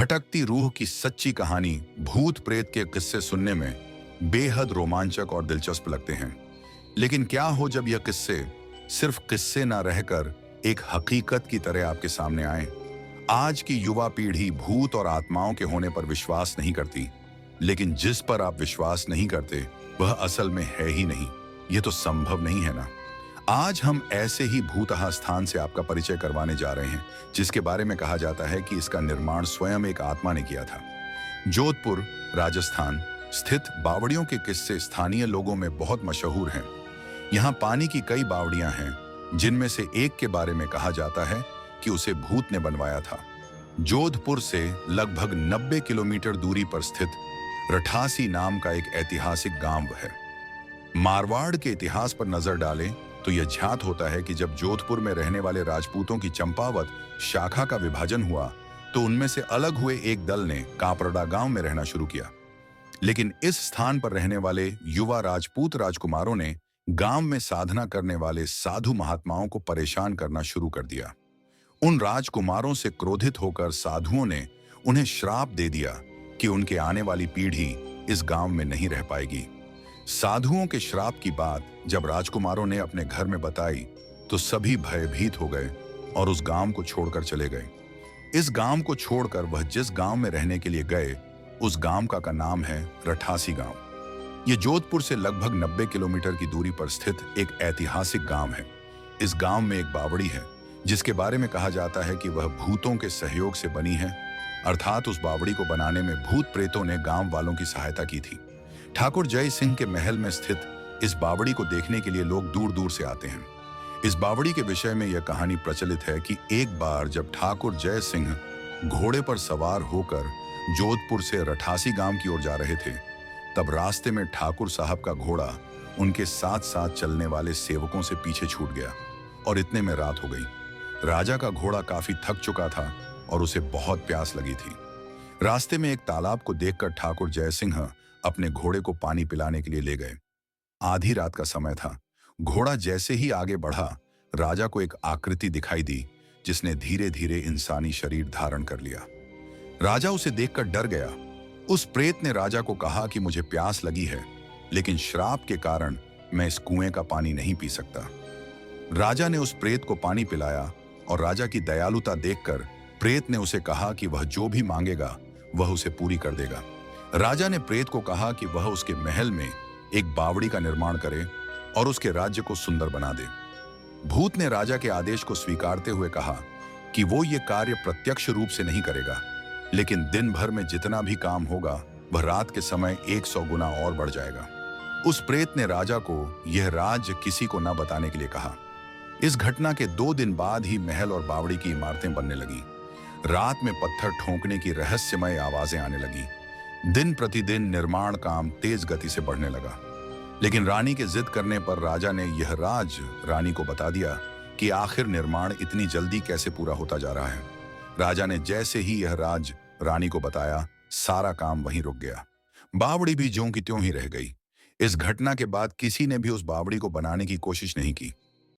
भटकती रूह की सच्ची कहानी, भूत प्रेत के किस्से सुनने में बेहद रोमांचक और दिलचस्प लगते हैं। लेकिन क्या हो जब यह किस्से सिर्फ किस्से ना रहकर एक हकीकत की तरह आपके सामने आए? आज की युवा पीढ़ी भूत और आत्माओं के होने पर विश्वास नहीं करती, लेकिन जिस पर आप विश्वास नहीं करते वह असल में है ही नहीं। यह तो संभव नहीं है ना। आज हम ऐसे ही भूतहा स्थान से आपका परिचय करवाने जा रहे हैं, जिसके बारे में कहा जाता है कि इसका निर्माण स्वयं एक आत्मा ने किया था। जोधपुर, राजस्थान स्थित बावड़ियों के किस्से स्थानीय लोगों में बहुत मशहूर हैं। यहाँ पानी की कई बावड़ियां हैं, जिनमें से एक के बारे में कहा जाता है कि उसे भूत ने बनवाया था। जोधपुर से लगभग 90 किलोमीटर दूरी पर स्थित रठासी नाम का एक ऐतिहासिक गांव है। मारवाड़ के इतिहास पर नजर डालें तो यह ज्ञात होता है कि जब जोधपुर में रहने वाले राजपूतों की चंपावत शाखा का विभाजन हुआ तो उनमें से अलग हुए एक दल ने कापरड़ा गांव में रहना शुरू किया। लेकिन इस स्थान पर रहने वाले युवा राजपूत राजकुमारों ने गांव में साधना करने वाले साधु महात्माओं को परेशान करना शुरू कर दिया। उन राजकुमारों से क्रोधित होकर साधुओं ने उन्हें श्राप दे दिया कि उनके आने वाली पीढ़ी इस गांव में नहीं रह पाएगी। साधुओं के श्राप की बात जब राजकुमारों ने अपने घर में बताई तो सभी भयभीत हो गए और उस गांव को छोड़कर चले गए। इस गांव को छोड़कर वह जिस गांव में रहने के लिए गए, उस गांव का नाम है रठासी गांव। यह जोधपुर से लगभग 90 किलोमीटर की दूरी पर स्थित एक ऐतिहासिक गांव है। इस गांव में एक बावड़ी है, जिसके बारे में कहा जाता है कि वह भूतों के सहयोग से बनी है, अर्थात उस बावड़ी को बनाने में भूत प्रेतों ने गांव वालों की सहायता की थी। ठाकुर जय सिंह के महल में स्थित इस बावड़ी को देखने के लिए लोग दूर दूर से आते हैं। इस बावड़ी के विषय में यह कहानी प्रचलित है कि एक बार जब ठाकुर जय सिंह घोड़े पर सवार होकर जोधपुर से रठासी गांव की ओर जा रहे थे, तब रास्ते में ठाकुर साहब का घोड़ा उनके साथ साथ चलने वाले सेवकों से पीछे छूट गया और इतने में रात हो गई। राजा का घोड़ा काफी थक चुका था और उसे बहुत प्यास लगी थी। रास्ते में एक तालाब को देखकर ठाकुर जय सिंह अपने घोड़े को पानी पिलाने के लिए ले गए। आधी रात का समय था। घोड़ा जैसे ही आगे बढ़ा, राजा को एक आकृति दिखाई दी, जिसने धीरे धीरे इंसानी शरीर धारण कर लिया। राजा उसे देखकर डर गया। उस प्रेत ने राजा को कहा कि मुझे प्यास लगी है, लेकिन श्राप के कारण मैं इस कुएं का पानी नहीं पी सकता। राजा ने उस प्रेत को पानी पिलाया और राजा की दयालुता देखकर प्रेत ने उसे कहा कि वह जो भी मांगेगा वह उसे पूरी कर देगा। राजा ने प्रेत को कहा कि वह उसके महल में एक बावड़ी का निर्माण करे और उसके राज्य को सुंदर बना दे। भूत ने राजा के आदेश को स्वीकारते हुए कहा कि वो ये कार्य प्रत्यक्ष रूप से नहीं करेगा, लेकिन दिन भर में जितना भी काम होगा वह रात के समय 100 गुना और बढ़ जाएगा। उस प्रेत ने राजा को यह राज किसी को न बताने के लिए कहा। इस घटना के 2 दिन बाद ही महल और बावड़ी की इमारतें बनने लगी। रात में पत्थर ठोंकने की रहस्यमय आवाजें आने लगी। दिन प्रतिदिन निर्माण काम तेज गति से बढ़ने लगा। लेकिन रानी के जिद करने पर राजा ने यह राज रानी को बता दिया कि आखिर निर्माण इतनी जल्दी कैसे पूरा होता जा रहा है। राजा ने जैसे ही यह राज रानी को बताया, सारा काम वहीं रुक गया। बावड़ी भी ज्यों की त्यों ही रह गई। इस घटना के बाद किसी ने भी उस बावड़ी को बनाने की कोशिश नहीं की।